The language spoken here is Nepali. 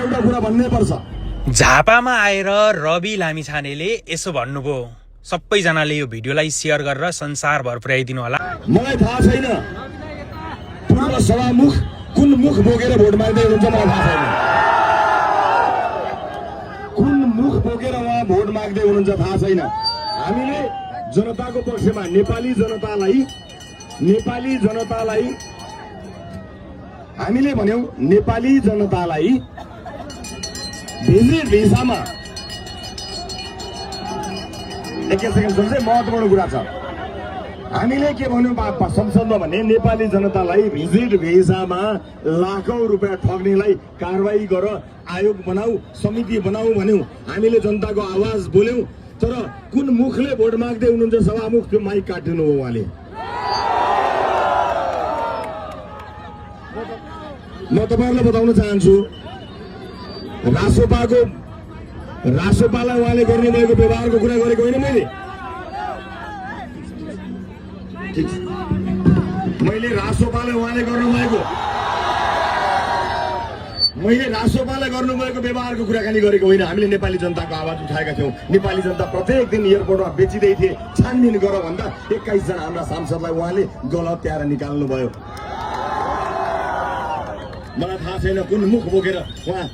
एउटा कुरा भन्नै पर्छ। झापामा आएर रवि लामिछानेले यसो भन्नुभयो, सबैजनाले यो भिडियोलाई सेयर गरेर संसारभर पुर्याइदिनु होला। मलाई थाहा छैन पूर्व सभामुख कुन मुख बोकेर भोट माग्दै हुनुहुन्छ, मलाई थाहा छैन। कुन मुख बोकेर उहाँ भोट माग्दै हुनुहुन्छ थाहा छैन। हामीले जनताको पक्षमा नेपाली जनतालाई हामीले भन्यौं, नेपाली जनतालाई भिजिट भिसामा एक सेकेन्ड सुन्नुहोस्, महत्त्वपूर्ण कुरा छ। हामीले के भन्यौं संसदमा भने नेपाली जनतालाई भिजिट भिसामा लाखौं रुपियाँ ठग्नेलाई कारवाही गर, आयोग बनाऊ, समिति बनाऊ भन्यौं। हामीले जनताको आवाज बोल्यौं। तर कुन मुखले भोट माग्दै हुनुहुन्छ सभामुख, त्यो माइक काटिनु हो उहाँले। म तपाईहरुलाई बताउन चाहन्छु, रासोपालाई उहाँले गर्नुभएको व्यवहारको कुरा गरेको होइन मैले रासोपालाई उहाँले गर्नुभएको व्यवहारको कुराकानी गरेको होइन। हामीले नेपाली जनताको आवाज उठाएका थियौं। नेपाली जनता प्रत्येक दिन एयरपोर्टमा बेचिँदै थिए, छानबिन गर भन्दा 21 जना हाम्रा सांसदलाई उहाँले गलत त्याएर निकाल्नु भयो। मलाई थाहा छैन कुन मुख बोकेर उहाँ